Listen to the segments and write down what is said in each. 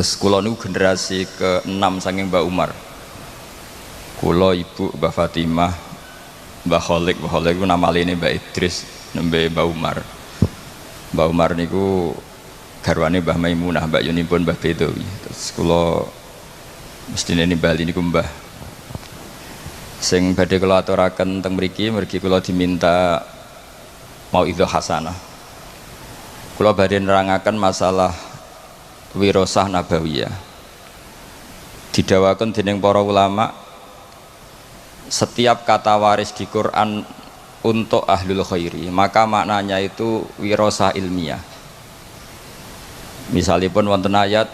Kula niku generasi ke-6 saking Mbah Umar. Kula ibu Mbah Fatimah, Mbah Kholik itu nama lainnya Mbah Idris, nembe Mbah Umar. Mbah Umar niku garwane Mbah Maimunah, Mbah Yunipun Mbah Bedowi. Terus kula mestine ini Bali niku Mbah. Sing badhe kula aturaken teng mriki mergi kula diminta mauidhah hasanah. Kula badhe nerangaken masalah wirasah nabawiyah. Didawaken dening para ulama, setiap kata waris di Quran untuk ahlul khairi, maka maknanya itu wirasah ilmiah. Misalipun wonten ayat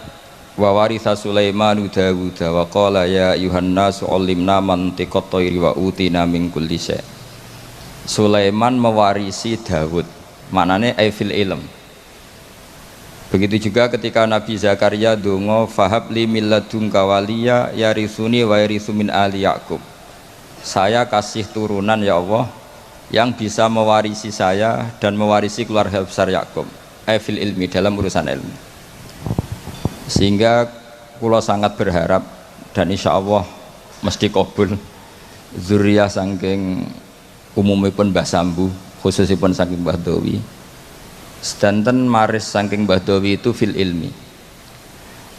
wa waritha Sulaimanu Dawuda wa qala ya ayuhan nasu 'allimna mantiqat thairi wa utina min kulli syai'. Sulaiman mewarisi Dawud, maknanya fil ilm. Begitu juga ketika Nabi Zakaria donga fahabli min ladunka waliya yarisuni wa yarisu min ali Yaqub. Saya kasih turunan ya Allah yang bisa mewarisi saya dan mewarisi keluarga besar Yakub. Fil ilmi, dalam urusan ilmu. Sehingga kula sangat berharap dan insya Allah mesti kabul zuriyah saking umumipun Mbah Sambu, khususipun saking Mbah Dawi. Sedanten maris saking Mbah Dawi itu fil ilmi.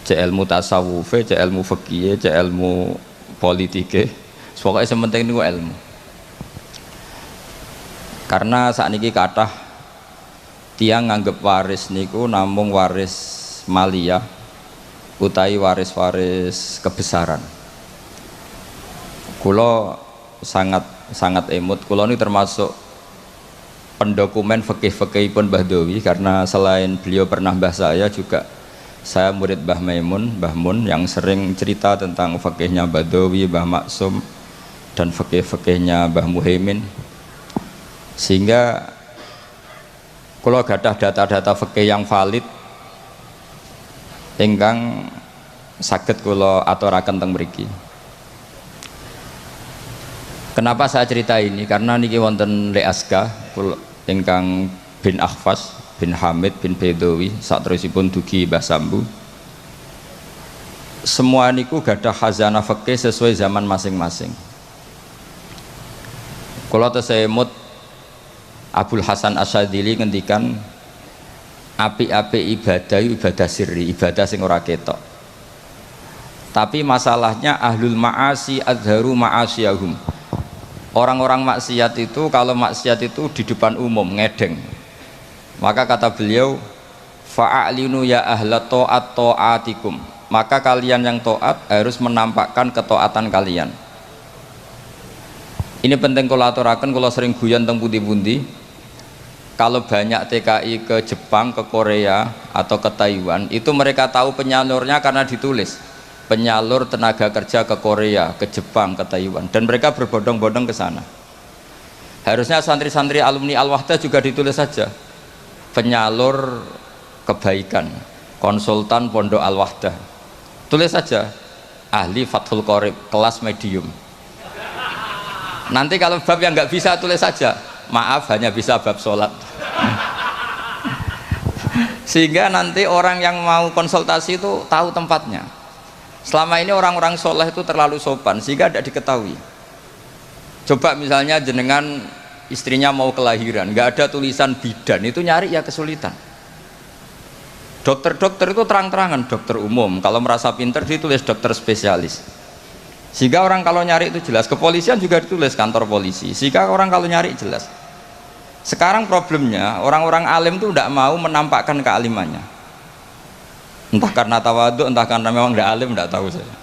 Cek ilmu tasawuf, cek ilmu fikih, cek ilmu politik. Pokoknya sementing niku ilmu. Karena saat niki kathah tiang nganggep waris niku namung waris maliyah utawi waris-waris kebesaran. Kula sangat emut, kula ini termasuk pendokumen fikih-fikihipun Mbah Dawi, karena selain beliau pernah mbah saya juga saya murid Mbah Maimun, Mbah Mun yang sering cerita tentang fikihnya Mbah Dawi, Mbah Maksum dan fikih-fikihnya Mbah Muhaimin. Sehingga kalau gadah data-data fikih yang valid ingkang saged kula aturaken teng mriki. Kenapa saya cerita ini? Karena niki wonten Le Aska ingkang bin Akhfas bin Hamid bin Bedowi saterusipun dugi Mbah Sambu. Semua niku gadah khazanah fikih sesuai zaman masing-masing. Kula tesemut Abdul Hasan Asyadzili ngendikan api-api ibadah sirri, ibadah sing ora ketok. Tapi masalahnya ahlul ma'asi azharu ma'asiyahum. Orang-orang maksiat itu kalau maksiat itu di depan umum ngedeng. Maka kata beliau fa'alinu ya ahla ta'at ta'atikum. Maka kalian yang taat harus menampakkan ketaatan kalian. Ini penting kalau aturaken, kalau sering guyon teng pundi-pundi. Kalau banyak TKI ke Jepang, ke Korea atau ke Taiwan, itu mereka tahu penyalurnya karena ditulis. Penyalur tenaga kerja ke Korea, ke Jepang, ke Taiwan, dan mereka berbondong-bondong ke sana. Harusnya santri-santri alumni Al-Wahdah juga ditulis saja. Penyalur kebaikan, konsultan Pondok Al-Wahdah. Tulis saja ahli Fathul Qorib, kelas medium. Nanti kalau bab yang nggak bisa tulis saja maaf hanya bisa bab sholat. Sehingga nanti orang yang mau konsultasi itu tahu tempatnya. Selama ini orang-orang soleh itu terlalu sopan sehingga tidak diketahui. Coba misalnya jenengan istrinya mau kelahiran, nggak ada tulisan bidan, itu nyari ya kesulitan. Dokter-dokter itu terang-terangan dokter umum, kalau merasa pinter ditulis dokter spesialis. Sehingga orang kalau nyari itu jelas. Kepolisian juga ditulis kantor polisi, sehingga orang kalau nyari jelas. Sekarang problemnya orang-orang alim itu tidak mau menampakkan kealimannya, entah karena tawadhu, entah karena memang tidak alim, tidak tahu saya.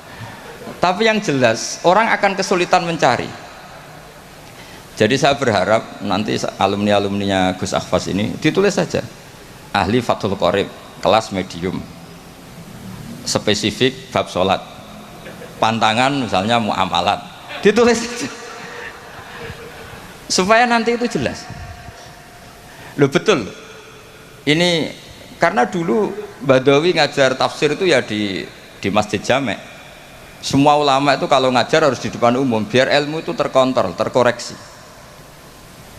Tapi yang jelas orang akan kesulitan mencari. Jadi saya berharap nanti alumni-alumninya Gus Akhfas ini ditulis saja ahli Fathul Qorib, kelas medium, spesifik bab sholat, pantangan misalnya muamalat, ditulis saja supaya nanti itu jelas. Loh betul ini, karena dulu Mbah Dawi ngajar tafsir itu ya di Masjid Jamek. Semua ulama itu kalau ngajar harus di depan umum biar ilmu itu terkontrol, terkoreksi.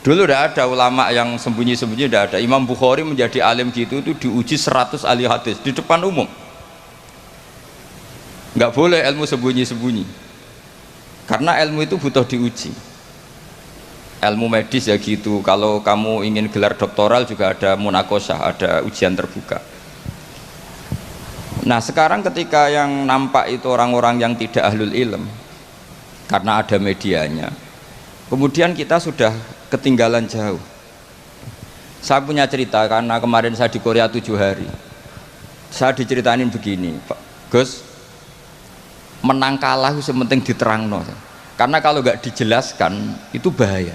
Dulu tidak ada ulama yang sembunyi-sembunyi, tidak ada. Imam Bukhari menjadi alim gitu itu diuji 100 ahli hadis di depan umum. nggak boleh ilmu sembunyi-sembunyi, karena ilmu itu butuh diuji. Ilmu medis ya gitu, kalau kamu ingin gelar doktoral juga ada munakosah, ada ujian terbuka. Nah sekarang ketika yang nampak itu orang-orang yang tidak ahlul ilm, karena ada medianya, kemudian kita sudah ketinggalan jauh. Saya punya cerita, karena kemarin saya di Korea 7 hari, saya diceritain begini, Pak Gus, menang kalah itu sementing diterangno, karena kalau nggak dijelaskan itu bahaya.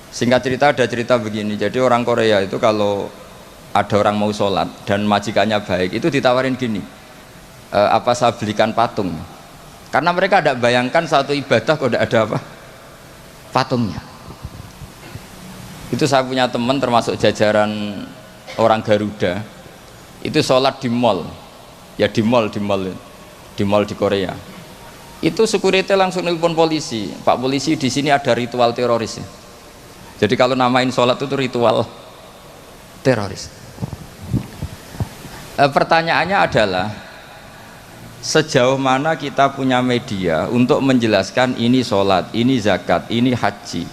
Singkat cerita, ada cerita begini, jadi orang Korea itu kalau ada orang mau sholat dan majikannya baik, itu ditawarin gini, apa saya belikan patung, karena mereka tidak bayangkan satu ibadah kok tidak ada apa patungnya. Itu saya punya teman termasuk jajaran orang Garuda, itu sholat di mall, ya di mall di Korea. Itu security langsung nelpon polisi, Pak polisi di sini ada ritual teroris ya. Jadi kalau namain sholat itu ritual teroris. Pertanyaannya adalah sejauh mana kita punya media untuk menjelaskan ini sholat, ini zakat, ini haji.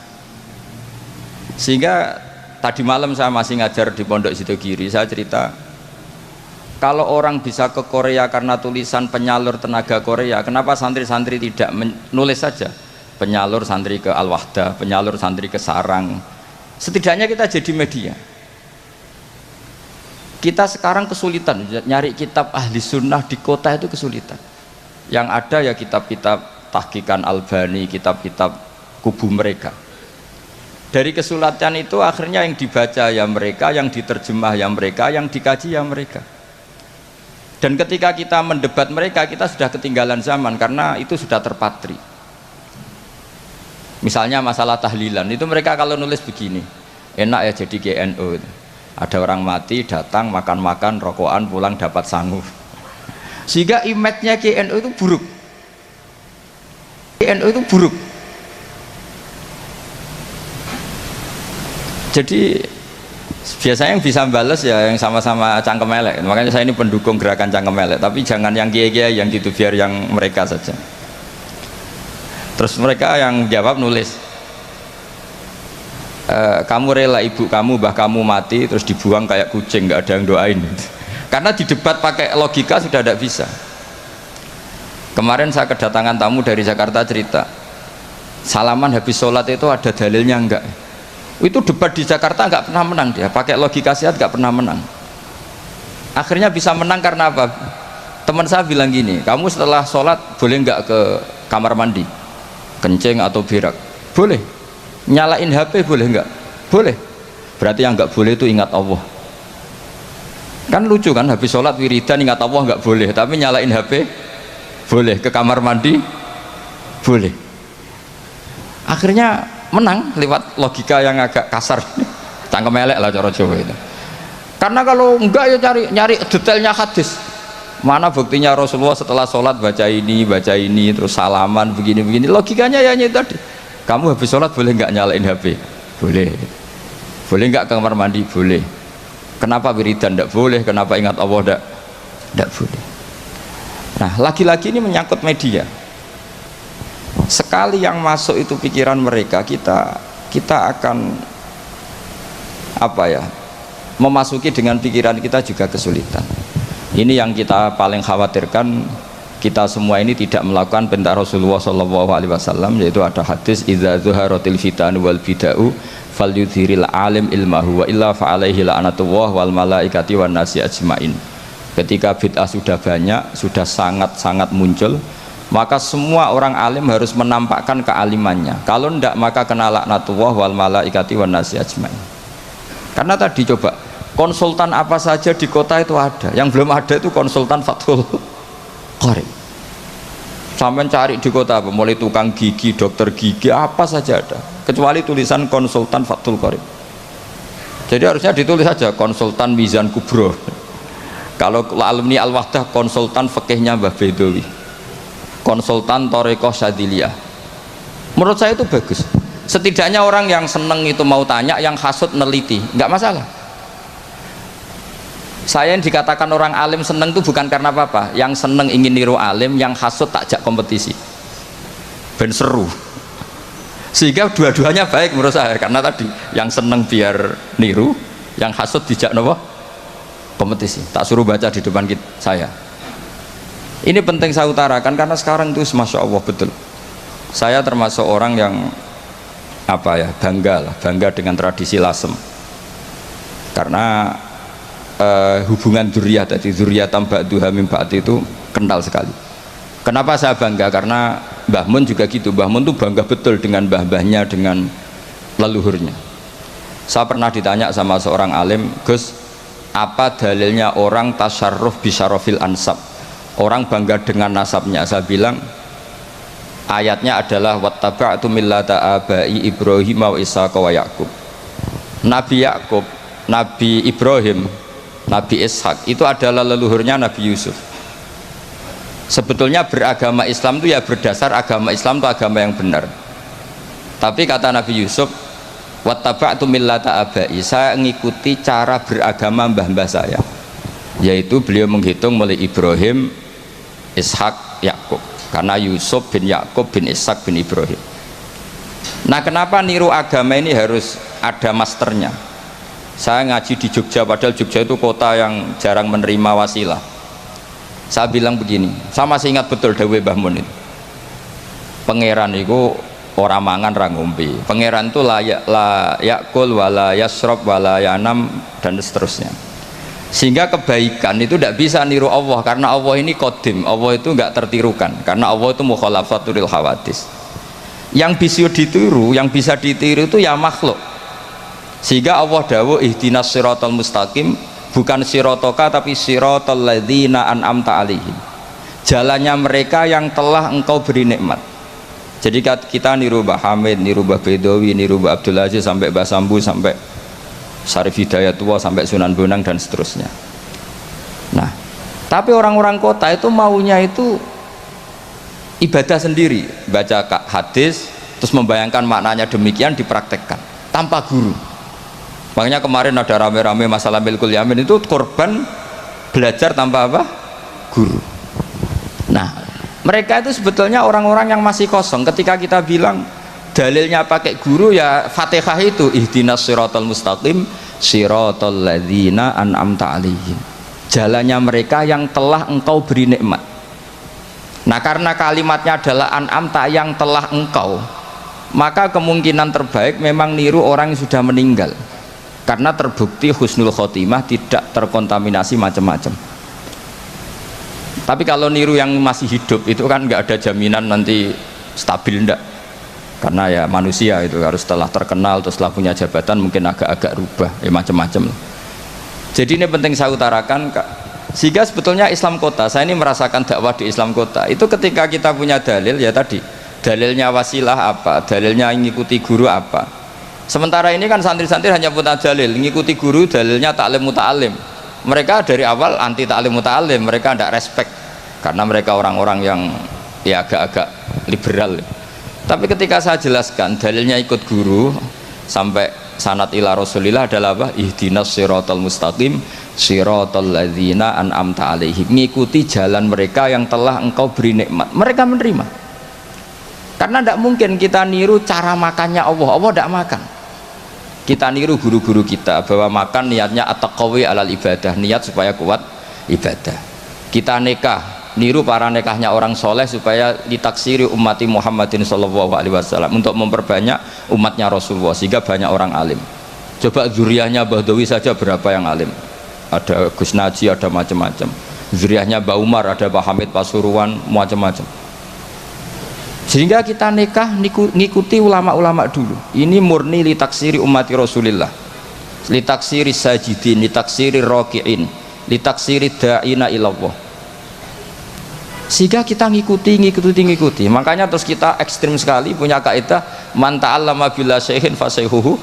Sehingga tadi malam saya masih ngajar di Pondok Sidogiri, saya cerita kalau orang bisa ke Korea karena tulisan penyalur tenaga Korea, kenapa santri-santri tidak menulis saja penyalur santri ke Al-Wahdah, penyalur santri ke Sarang. Setidaknya kita jadi media. Kita sekarang kesulitan nyari kitab ahli sunnah di kota, itu kesulitan. Yang ada ya kitab-kitab tahqiqan Albani, kitab-kitab kubu mereka. Dari kesulitan itu akhirnya yang dibaca ya mereka, yang diterjemah ya mereka, yang dikaji ya mereka. Dan ketika kita mendebat mereka, kita sudah ketinggalan zaman karena itu sudah terpatri. Misalnya masalah tahlilan, itu mereka kalau nulis begini, enak ya jadi GNU. Ada orang mati, datang, makan-makan, rokokan, pulang dapat sangu. Sehingga image-nya GNU itu buruk. GNU itu buruk. Jadi biasanya yang bisa balas ya yang sama-sama cangkem elek. Makanya saya ini pendukung gerakan cangkem elek, tapi jangan yang kiai-kiai yang gitu, biar yang mereka saja. Terus mereka yang jawab nulis, kamu rela ibu kamu, mbah kamu mati terus dibuang kayak kucing, nggak ada yang doain. Karena di debat pakai logika sudah tidak bisa. Kemarin saya kedatangan tamu dari Jakarta cerita, salaman habis sholat itu ada dalilnya enggak? Itu debat di Jakarta nggak pernah menang dia, pakai logika sehat nggak pernah menang. Akhirnya bisa menang karena apa? Teman saya bilang gini, kamu setelah sholat boleh nggak ke kamar mandi, kencing atau berak? Boleh. Nyalain HP boleh nggak? Boleh. Berarti yang nggak boleh itu ingat Allah. Kan lucu kan, habis sholat wiridan ingat Allah nggak boleh, tapi nyalain HP boleh, ke kamar mandi boleh. Akhirnya menang lewat logika yang agak kasar, cangkem elek lah cara Jawa itu. Karena kalau enggak ya nyari detailnya hadis. Mana buktinya Rasulullah setelah sholat baca ini, terus salaman begini-begini. Logikanya ya itu tadi. Kamu habis sholat boleh nggak nyalain HP? Boleh. Boleh nggak ke kamar mandi? Boleh. Kenapa wiridan tidak boleh? Kenapa ingat Allah tidak boleh? Nah, lagi-lagi ini menyangkut media. Sekali yang masuk itu pikiran mereka, kita akan apa ya? Memasuki dengan pikiran kita juga kesulitan. Ini yang kita paling khawatirkan, kita semua ini tidak melakukan perintah Rasulullah SAW, yaitu ada hadis idza zuharatil fitan wal bid'u falyudhiril alim ilmahu wa illa fa'alaihi la'natullah wal malaikati wan nasi ajmain. Ketika bid'ah sudah banyak, sudah sangat-sangat muncul, maka semua orang alim harus menampakkan kealimannya. Kalau tidak, maka kena laknatullah wal malaikati wan nasi ajmain. Karena tadi coba konsultan apa saja di kota itu ada, yang belum ada itu konsultan Fathul Qorib. Sampai cari di kota apa, mulai tukang gigi, dokter gigi, apa saja ada, kecuali tulisan konsultan Fathul Qorib. Jadi harusnya ditulis saja konsultan Mizan Kubro. Kalau alumni Al-Wahdah, konsultan fikihnya Mbah Bedowi, konsultan Thariqah Syadziliyah. Menurut saya itu bagus. Setidaknya orang yang seneng itu mau tanya, yang hasut neliti, nggak masalah. Saya yang dikatakan orang alim seneng itu bukan karena apa-apa, yang seneng ingin niru alim, yang hasut takjak kompetisi ben seru, sehingga dua-duanya baik menurut saya, karena tadi yang seneng biar niru, yang hasut dijak nopo kompetisi. Tak suruh baca di depan saya. Ini penting saya utarakan karena sekarang itu masya Allah betul, saya termasuk orang yang apa ya, bangga dengan tradisi lasem, karena hubungan dzurriyyah tadi, dzurriyyatan ba'duha min ba'd itu kental sekali. Kenapa saya bangga? Karena Mbah Mun juga gitu. Mbah Mun tuh bangga betul dengan mbah-mbahnya, dengan leluhurnya. Saya pernah ditanya sama seorang alim, Gus, apa dalilnya orang tasyarruf bisyarofil ansab, orang bangga dengan nasabnya? Saya bilang ayatnya adalah wattaba'tu millata abai Ibrahim wa Ishaq wa Yaqub. Nabi Yakub, Nabi Ibrahim, Nabi Ishak itu adalah leluhurnya Nabi Yusuf. Sebetulnya beragama Islam itu ya berdasar agama Islam itu agama yang benar. Tapi kata Nabi Yusuf, wattaba'tu millata abai, saya mengikuti cara beragama mbah-mbah saya, yaitu beliau menghitung mulai Ibrahim, Ishak, Yakub, karena Yusuf bin Yakub bin Ishak bin Ibrahim. Nah, kenapa niru agama ini harus ada masternya? Saya ngaji di Jogja, padahal Jogja itu kota yang jarang menerima wasilah. Saya bilang begini, saya masih ingat betul dawuh Mbah Mun itu, pangeran itu ora mangan ra ngombe, pangeran itu la yakul wala yasrob wala yanam dan seterusnya. Sehingga kebaikan itu tidak bisa niru Allah, karena Allah ini qadim, Allah itu nggak tertirukan, karena Allah itu mukhalafatul hawadis. Yang bisa ditiru, yang bisa ditiru itu ya makhluk. Sehingga Allah dawuh ihdinas siratal mustaqim, bukan sirotoka tapi siratal ladzina an'amta alaihim, jalannya mereka yang telah engkau beri nikmat. Jadi kita niru Mbah Hamid, niru Mbah Bedowi, niru Mbah Abdul Aziz, sampai Mbah Sambu, sampai Syarif Hidayatullah, sampai Sunan Bonang dan seterusnya. Nah, tapi orang-orang kota itu maunya itu ibadah sendiri, baca hadis terus membayangkan maknanya demikian, dipraktekkan tanpa guru. Makanya kemarin ada rame-rame masalah milkul yamin, itu korban belajar tanpa apa? Guru. Nah, mereka itu sebetulnya orang-orang yang masih kosong. Ketika kita bilang dalilnya pakai guru, ya Fatihah itu ihdinas siratal mustaqim siratal ladzina an'amta alaihim, jalannya mereka yang telah engkau beri nikmat. Nah, karena kalimatnya adalah an'amta, yang telah engkau, maka kemungkinan terbaik memang niru orang yang sudah meninggal, karena terbukti husnul khotimah, tidak terkontaminasi macam-macam. Tapi kalau niru yang masih hidup itu kan nggak ada jaminan nanti stabil, enggak, karena ya manusia itu harus setelah terkenal terus setelah punya jabatan mungkin agak-agak rubah ya macam-macam. Jadi ini penting saya utarakan, sehingga sebetulnya Islam kota, saya ini merasakan dakwah di Islam kota itu ketika kita punya dalil, ya tadi dalilnya wasilah apa, dalilnya ngikuti guru apa. Sementara ini kan santri-santri hanya punya dalil ngikuti guru, dalilnya taklim muta'alim. Mereka dari awal anti taklim muta'alim, mereka tidak respect karena mereka orang-orang yang ya agak-agak liberal. Tapi ketika saya jelaskan dalilnya ikut guru sampai sanad ila Rasulillah adalah apa? Ihdinas siratal mustaqim siratal ladzina an'amta alaihim, mengikuti jalan mereka yang telah engkau beri nikmat. Mereka menerima. Karena tidak mungkin kita niru cara makannya Allah. Allah tidak makan. Kita niru guru-guru kita bahwa makan niatnya at-taqawi alal ibadah, niat supaya kuat ibadah. Kita nikah, niru para nikahnya orang soleh supaya ditaksiri ummati Muhammadin sallallahu alaihi wasallam, untuk memperbanyak umatnya Rasulullah sehingga banyak orang alim. Coba zuriyahnya Bahdawi saja berapa yang alim, ada Gus Naji, ada macam-macam. Zuriyahnya Mbah Umar, ada Pak Hamid Pasuruan, macam-macam. Sehingga kita nikah ngikuti ulama-ulama dulu. Ini murni litaksiri umati Rasulillah, litaksiri sajidin, litaksiri rokiin, litaksiri da'ina ilallah. Sehingga kita ngikuti. Makanya terus kita ekstrim sekali punya kaidah man ta'allama bila syaihin fasayhuhu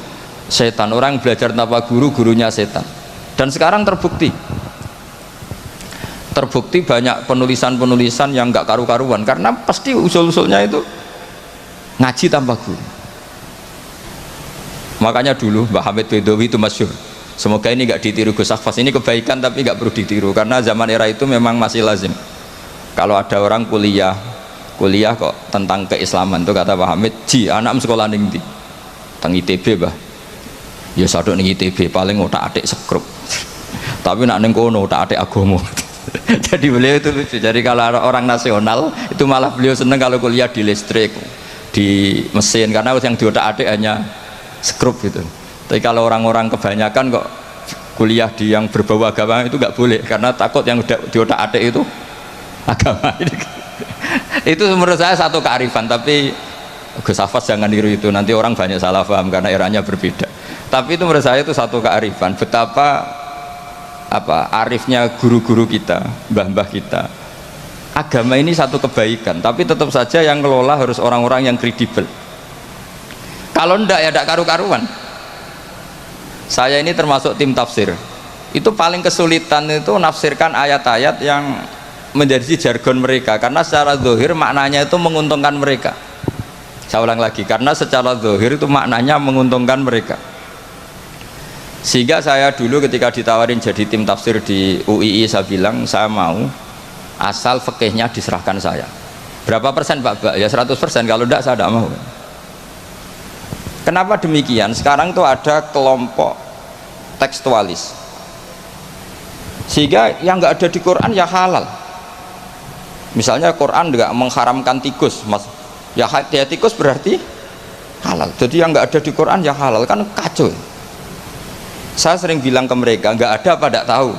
setan. Orang belajar tanpa guru, gurunya setan. Dan sekarang terbukti banyak penulisan-penulisan yang nggak karu-karuan, karena pasti usul-usulnya itu ngaji tanpa guru. Makanya dulu Mbah Hamid Bedowi itu masyhur, Semoga ini nggak ditiru Gus Ahfaz, ini kebaikan tapi nggak perlu ditiru karena zaman era itu memang masih lazim. Kalau ada orang kuliah kok tentang keislaman tuh kata Pak Hamid, ji anak sekolah ning ndi? Teng ITB bah. Ya sadok ning ITB paling otak-atik sekrup. Tapi nak ning kono otak-atik agama. Jadi beliau itu lucu. Jadi kalau orang nasional itu malah beliau seneng kalau kuliah di listrik, di mesin karena yang di otak-atik hanya sekrup gitu. Tapi kalau orang-orang kebanyakan kok kuliah di yang berbau agama itu nggak boleh karena takut yang di otak-atik itu agama. Itu menurut saya satu kearifan, tapi Gus Hafaz jangan niru itu, nanti orang banyak salah paham karena eranya berbeda. Tapi itu menurut saya itu satu kearifan, betapa arifnya guru-guru kita, mbah-mbah kita. Agama ini satu kebaikan, tapi tetap saja yang ngelola harus orang-orang yang kredibel. Kalau ndak ya ndak karu-karuan. Saya ini termasuk tim tafsir. Itu paling kesulitan itu nafsirkan ayat-ayat yang menjadi jargon mereka karena secara zahir maknanya itu menguntungkan mereka. Saya ulang lagi, karena secara zahir itu maknanya menguntungkan mereka. Sehingga saya dulu ketika ditawarin jadi tim tafsir di UII, saya bilang saya mau asal fikihnya diserahkan saya. Berapa persen Pak? Ya 100%, kalau enggak saya tidak mau. Kenapa demikian? Sekarang tuh ada kelompok tekstualis, sehingga yang nggak ada di Quran ya halal. Misalnya Quran nggak mengharamkan tikus, mas, ya tikus berarti halal. Jadi yang nggak ada di Quran ya halal, kan kacau. Saya sering bilang ke mereka, nggak ada apa tidak tahu.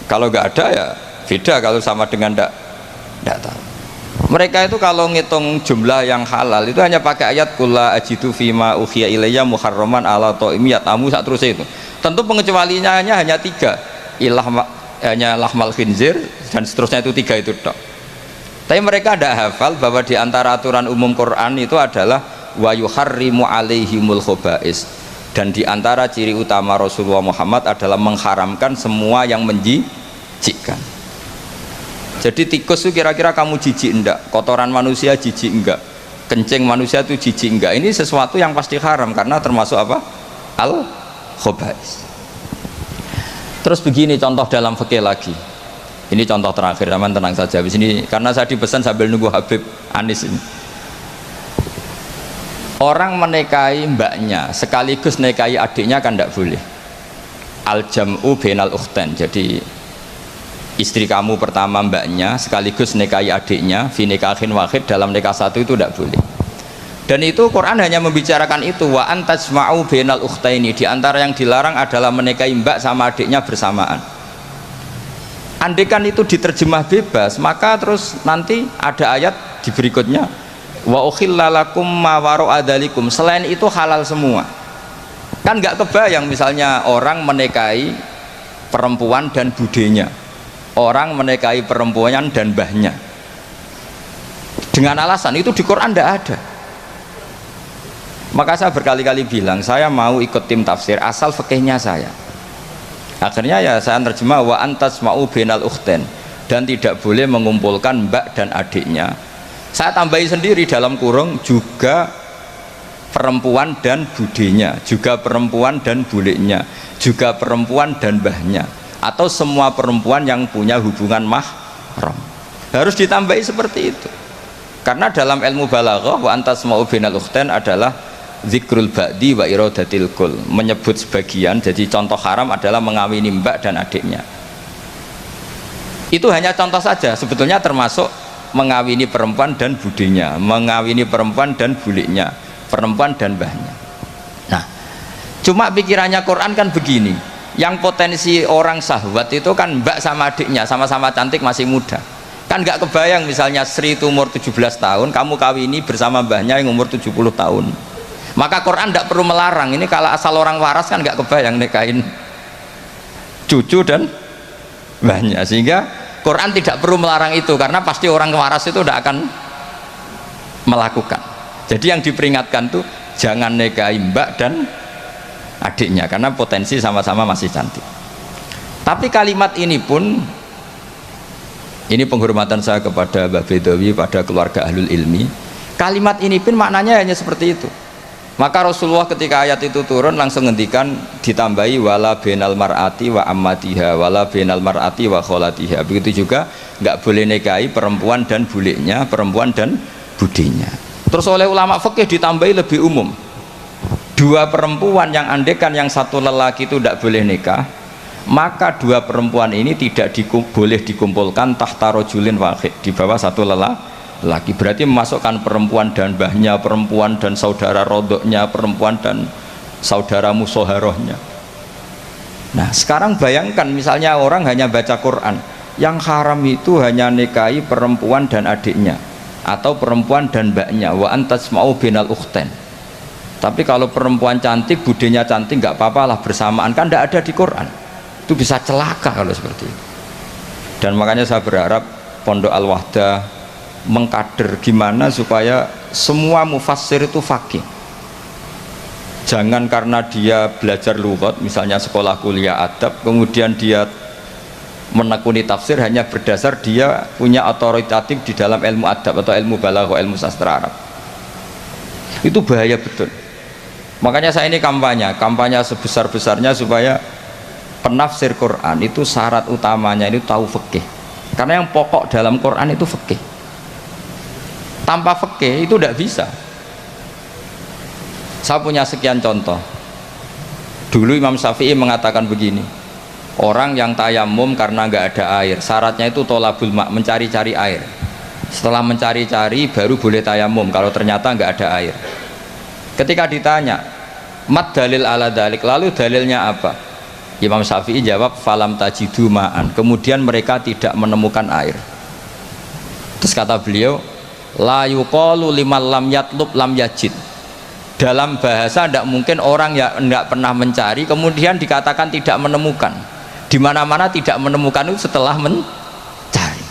Kalau nggak ada ya beda kalau sama dengan tidak tahu. Mereka itu kalau ngitung jumlah yang halal itu hanya pakai ayat kulla ajidu fima uhiya ilayya muharraman ala ta'imi yatamu saat terus itu. Tentu pengecualiannya hanya 3, hanya lahmal khinzir dan seterusnya, itu 3 itu tok. Tapi mereka tidak hafal bahwa di antara aturan umum Quran itu adalah wa yuharrimu alaihimul khobais, dan di antara ciri utama Rasulullah Muhammad adalah mengharamkan semua yang menjijikkan. Jadi tikus itu kira-kira kamu jijik enggak, kotoran manusia jijik enggak, kencing manusia itu jijik enggak, ini sesuatu yang pasti haram karena termasuk apa? Al khobais. Terus begini contoh dalam fikih lagi. Ini contoh terakhir, teman tenang saja. Di sini karena saya dipesan sambil nunggu Habib Anis ini. Orang menikahi mbaknya sekaligus nikahi adiknya kan tidak boleh. Al jam'u bainal ukhtain. Jadi istri kamu pertama mbaknya sekaligus nikahi adiknya fi nikahin wahid, dalam nikah satu itu tidak boleh. Dan itu Quran hanya membicarakan itu, wa antajma'u bainal ukhtaini. Di antara yang dilarang adalah menikahi mbak sama adiknya bersamaan. Andekan itu diterjemah bebas, maka terus nanti ada ayat di berikutnya, wa ukhilla lakum ma wara'a dzalikum, selain itu halal semua. Kan nggak kebayang misalnya orang menikahi perempuan dan budenya, orang menikahi perempuan dan mbahnya, dengan alasan itu di Quran tidak ada. Maka saya berkali-kali bilang saya mau ikut tim tafsir asal fikihnya saya. Akhirnya ya saya terjemah wa antasma'u bainal ukhtain, dan tidak boleh mengumpulkan mbak dan adiknya. Saya tambahi sendiri dalam kurung juga perempuan dan budenya, juga perempuan dan bulenya, juga perempuan dan mbahnya, atau semua perempuan yang punya hubungan mahram. Harus ditambahi seperti itu. Karena dalam ilmu balaghah wa antasma'u bainal ukhtain adalah zikrul ba'di wa iradatil kul, menyebut sebagian. Jadi contoh haram adalah mengawini mbak dan adiknya. Itu hanya contoh saja, sebetulnya termasuk mengawini perempuan dan budenya, mengawini perempuan dan buliknya, perempuan dan mbahnya. Nah, cuma pikirannya Quran kan begini, yang potensi orang syahwat itu kan mbak sama adiknya, sama-sama cantik masih muda. Kan nggak kebayang misalnya Sri itu umur 17 tahun, kamu kawini bersama mbahnya yang umur 70 tahun. Maka Quran tidak perlu melarang. Ini kalau asal orang waras kan nggak kebayang nikahin cucu dan mbahnya, sehingga Quran tidak perlu melarang itu karena pasti orang waras itu tidak akan melakukan. Jadi yang diperingatkan tuh jangan nikahi mbak dan adiknya karena potensi sama-sama masih cantik. Tapi kalimat ini pun, ini penghormatan saya kepada Mbah Bedawi, pada keluarga ahlul ilmi, kalimat ini pun maknanya hanya seperti itu. Maka Rasulullah ketika ayat itu turun langsung ngendikan, ditambahi wala benal mar'ati wa ammatiha wala benal mar'ati wa kholatiha. Begitu juga nggak boleh nikahi perempuan dan buliknya, perempuan dan budinya. Terus oleh ulama fikih ditambahi lebih umum, dua perempuan yang andekan yang satu lelaki itu tidak boleh nikah, maka dua perempuan ini tidak boleh dikumpulkan tahta rajulin wahid, di bawah satu lelaki. Berarti memasukkan perempuan dan mbahnya, perempuan dan saudara rodoknya, perempuan dan saudara musoharohnya. Nah sekarang bayangkan misalnya orang hanya baca Quran, yang haram itu hanya nikahi perempuan dan adiknya atau perempuan dan mbaknya, wa antasma'u binal ukhtain. Tapi kalau perempuan cantik, budenya cantik, nggak apa-apa lah bersamaan, kan tidak ada di Quran. Itu bisa celaka kalau seperti itu. Dan makanya saya berharap Pondok Al-Wahdah mengkader gimana supaya semua mufassir itu faqih. Jangan karena dia belajar lughat, misalnya sekolah kuliah adab, kemudian dia menekuni tafsir hanya berdasar dia punya otoritatif di dalam ilmu adab atau ilmu balaghah, ilmu sastra Arab. Itu bahaya betul. Makanya saya ini kampanye sebesar-besarnya supaya penafsir Quran itu syarat utamanya itu tahu fikih. Karena yang pokok dalam Quran itu fikih. Tanpa fikih itu tidak bisa. Saya punya sekian contoh. Dulu Imam Syafi'i mengatakan begini, orang yang tayamum karena nggak ada air, syaratnya itu tolabul ma', mencari-cari air. Setelah mencari-cari baru boleh tayamum kalau ternyata nggak ada air. Ketika ditanya mat dalil ala dalik, lalu dalilnya apa? Imam Syafi'i jawab falam tajidu ma'an, kemudian mereka tidak menemukan air. Terus kata beliau, la yuqalu liman lam yatlub lam yajid. Dalam bahasa tidak mungkin orang yang tidak pernah mencari kemudian dikatakan tidak menemukan. Di mana-mana tidak menemukan itu setelah mencari.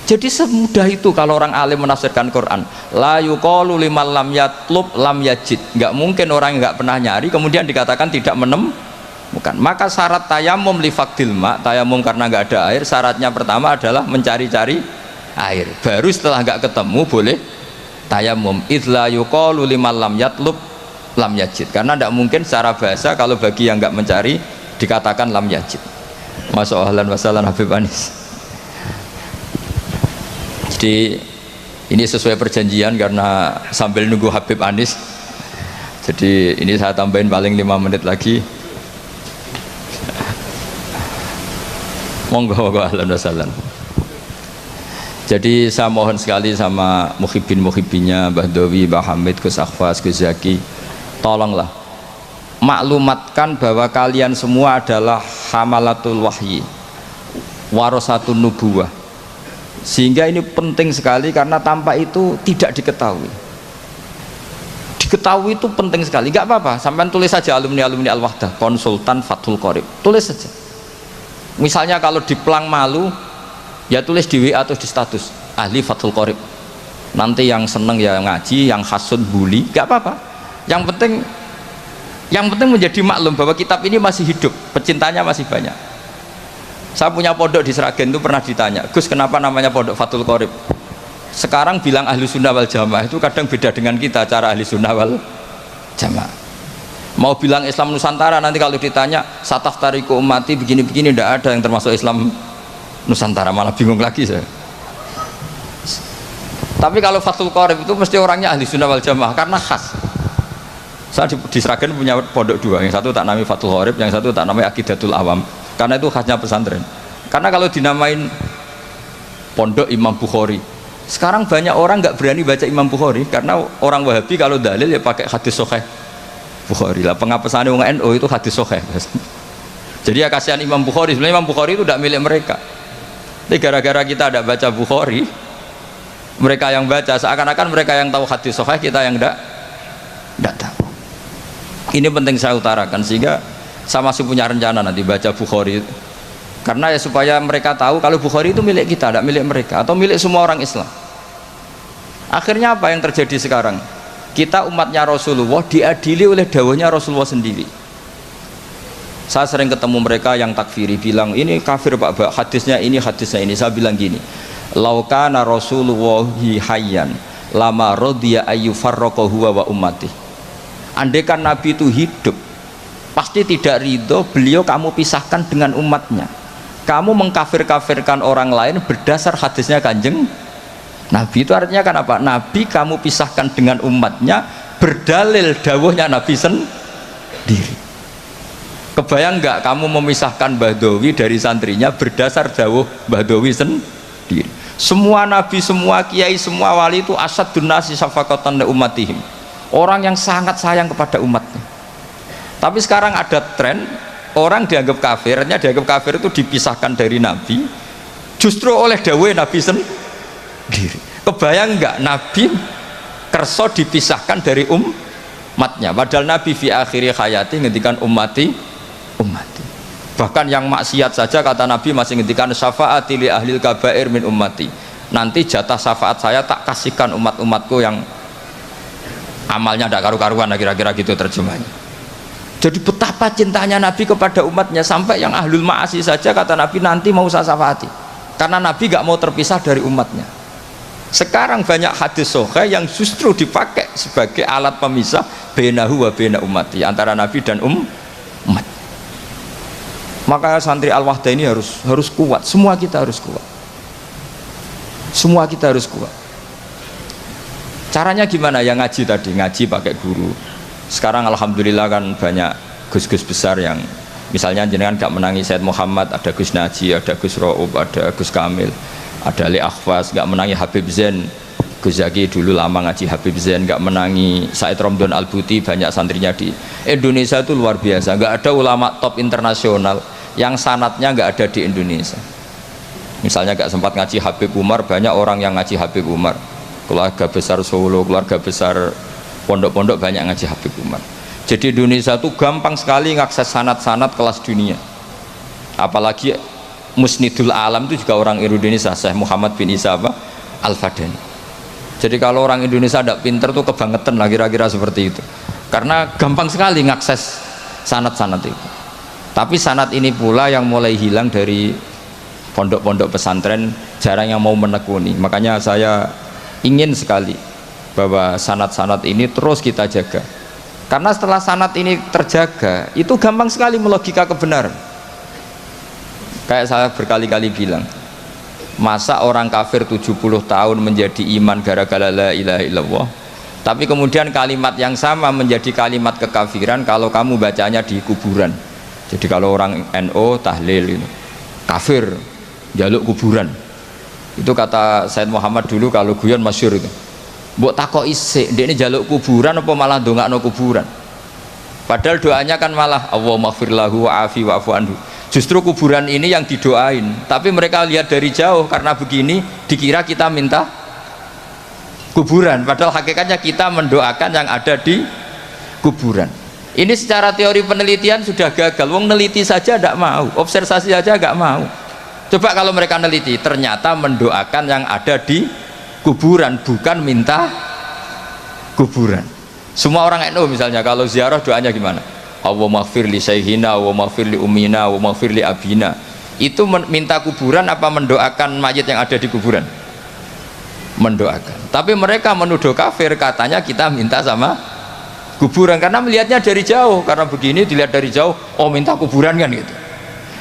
Jadi semudah itu kalau orang alim menafsirkan Quran. La yuqalu liman lam yatlub lam yajid. Nggak mungkin orang yang nggak pernah nyari kemudian dikatakan tidak menemukan. Maka syarat tayamum li faqdil ma', tayamum karena nggak ada air, syaratnya pertama adalah mencari-cari air. Baru setelah nggak ketemu boleh tayamum. Idla yuqalu liman lam yatlub lam yajid. Karena tidak mungkin secara bahasa kalau bagi yang nggak mencari dikatakan lam yajid. Masya Allah wasallam Habib Anis. Jadi ini sesuai perjanjian karena sambil nunggu Habib Anis. Jadi ini saya tambahin paling 5 menit lagi. Monggo ahlan wasallam. Jadi saya mohon sekali sama muhibbin-muhibbinya Mbah Dowi, Mbah Hamid, Gus Akhfas, Gus Zaki, tolonglah maklumatkan bahwa kalian semua adalah hamalatul wahyi, warasatun nubuwah. Sehingga ini penting sekali karena tanpa itu tidak diketahui. Diketahui itu penting sekali. Gak apa-apa, sampai tulis saja alumni-alumni Al-Wahdah, konsultan Fathul Qorib, tulis saja. Misalnya kalau di Plang Malu, ya tulis di WA atau di status ahli Fathul Qorib. Nanti yang seneng ya ngaji, yang hasud bully, gak apa-apa. Yang penting menjadi maklum bahwa kitab ini masih hidup, pecintanya masih banyak. Saya punya pondok di Sragen itu pernah ditanya, Gus kenapa namanya pondok Fathul Qorib? Sekarang bilang ahli sunnah wal jamaah itu kadang beda dengan kita cara ahli sunnah wal jamaah. Mau bilang Islam Nusantara nanti kalau ditanya sataf tariku umati begini-begini, tidak ada yang termasuk Islam Nusantara, malah bingung lagi saya. Tapi kalau Fathul Qorib itu mesti orangnya ahli sunnah wal jamaah karena khas. Saya di Sragen punya pondok 2, yang satu tak namai Fathul Qorib, yang satu tak namai Aqidatul Awam, karena itu khasnya pesantren. Karena kalau dinamain pondok Imam Bukhari, sekarang banyak orang nggak berani baca Imam Bukhari karena orang Wahabi kalau dalil ya pakai hadis sahih Bukhari lah. Pengapesan orang NU itu hadis sahih. Jadi ya kasihan Imam Bukhari, sebenarnya Imam Bukhari itu tidak milik mereka. Tapi gara-gara kita tidak baca Bukhari, mereka yang baca, seakan-akan mereka yang tahu hadis sahih, kita yang tidak tahu. Ini penting saya utarakan, sehingga saya masih punya rencana nanti baca Bukhari, karena ya supaya mereka tahu kalau Bukhari itu milik kita, tidak milik mereka atau milik semua orang Islam. Akhirnya apa yang terjadi sekarang? Kita umatnya Rasulullah diadili oleh dawahnya Rasulullah sendiri. Saya sering ketemu mereka yang takfiri, bilang ini kafir Pak, hadisnya ini, hadisnya ini. Saya bilang gini, laukana Rasulullahi hayyan lama rodiya ayu farroko huwa wa ummati. Andaikan Nabi itu hidup, pasti tidak ridho beliau kamu pisahkan dengan umatnya. Kamu mengkafir-kafirkan orang lain berdasar hadisnya Kanjeng Nabi. Itu artinya kan apa? Nabi kamu pisahkan dengan umatnya berdalil dawuhnya Nabi sendiri. Kebayang nggak kamu memisahkan Mbah Dowi dari santrinya berdasar dawuh Mbah Dowi sendiri? Semua nabi, semua kiai, semua wali itu asadun nasi syafaqatan li ummatihim, orang yang sangat sayang kepada umatnya. Tapi sekarang ada tren orang dianggap kafir, artinya dianggap kafir itu dipisahkan dari nabi justru oleh dawuh Nabi sendiri. Kebayang nggak Nabi kerso dipisahkan dari umatnya, padahal Nabi fi akhiri hayati ngendikan ummati. Bahkan yang maksiat saja kata Nabi masih ngendikan syafaati li ahlil kabair min ummati, nanti jatah syafaat saya tak kasihkan umat-umatku yang amalnya tidak karu-karuan, kira-kira gitu terjemahnya. Jadi betapa cintanya Nabi kepada umatnya, sampai yang ahlul ma'asi saja kata Nabi nanti mau saya syafaati, karena Nabi gak mau terpisah dari umatnya. Sekarang banyak hadis sahih yang justru dipakai sebagai alat pemisah bainahu wa baina ummati, antara Nabi dan umat. Maka santri Al-Wahdah ini harus kuat, semua kita harus kuat, semua kita harus kuat. Caranya gimana? Ya ngaji tadi, ngaji pakai guru. Sekarang alhamdulillah kan banyak gus-gus besar yang misalnya jenengan gak menangi Said Muhammad, ada Gus Naji, ada Gus Ro'ub, ada Gus Kamil, ada Ali Akhwas. Gak menangi Habib Zain, Gus Zaki dulu lama ngaji Habib Zain. Gak menangi Said Romdon Al-Buti, banyak santrinya di Indonesia itu luar biasa. Gak ada ulama top internasional yang sanatnya nggak ada di Indonesia. Misalnya nggak sempat ngaji Habib Umar, banyak orang yang ngaji Habib Umar. Keluarga besar Solo, keluarga besar pondok-pondok banyak ngaji Habib Umar. Jadi Indonesia itu gampang sekali ngakses sanat-sanat kelas dunia. Apalagi Musnidul Alam itu juga orang Indonesia, Syekh Muhammad bin Isa Al-Fadani. Jadi kalau orang Indonesia tidak pinter tuh kebangetan lah, kira-kira seperti itu. Karena gampang sekali ngakses sanat-sanat itu. Tapi sanat ini pula yang mulai hilang dari pondok-pondok pesantren, jarang yang mau menekuni. Makanya saya ingin sekali bahwa sanat-sanat ini terus kita jaga, karena setelah sanat ini terjaga, itu gampang sekali melogika kebenaran. Kayak saya berkali-kali bilang, masa orang kafir 70 tahun menjadi iman gara-gara la ilaha illallah, tapi kemudian kalimat yang sama menjadi kalimat kekafiran kalau kamu bacanya di kuburan. Jadi kalau orang NO tahlil ini kafir, jaluk kuburan. Itu kata Said Muhammad dulu kalau guyon masyhur itu. Mbok takok isik, ndekne jaluk kuburan apa malah ndongakno kuburan. Padahal doanya kan malah Allahumma ighfir lahu wa'afi wa'fu anhu. Justru kuburan ini yang didoain, tapi mereka lihat dari jauh, karena begini dikira kita minta kuburan, padahal hakikatnya kita mendoakan yang ada di kuburan. Ini secara teori penelitian sudah gagal. Wong neliti saja tidak mau, observasi saja nggak mau. Coba kalau mereka neliti, ternyata mendoakan yang ada di kuburan, bukan minta kuburan. Semua orang NU misalnya kalau ziarah doanya gimana? Allahumma ighfir li sayhina, Allahumma ighfir li ummina, Allahumma ighfir li abina. Itu minta kuburan apa mendoakan mayit yang ada di kuburan? Mendoakan. Tapi mereka menuduh kafir, katanya kita minta sama kuburan, karena melihatnya dari jauh. Karena begini dilihat dari jauh, oh minta kuburan kan gitu.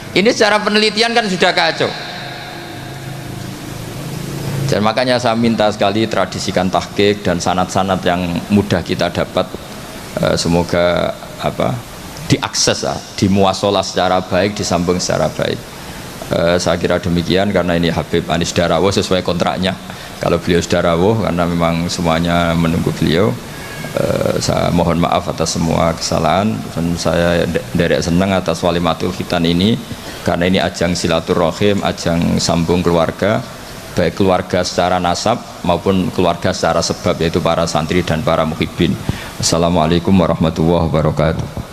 Ini secara penelitian kan sudah kacau. Dan makanya saya minta sekali tradisikan tahqiq dan sanad-sanad yang mudah kita dapat, semoga diakses, dimuasalah secara baik, disambung secara baik. Saya kira demikian, karena ini Habib Anis Darawuh sesuai kontraknya. Kalau beliau sudah rawuh, karena memang semuanya menunggu beliau. Saya mohon maaf atas semua kesalahan, dan saya derek senang atas walimatul khitan ini, karena ini ajang silaturahim, ajang sambung keluarga, baik keluarga secara nasab maupun keluarga secara sebab, yaitu para santri dan para muhibbin. Assalamualaikum warahmatullahi wabarakatuh.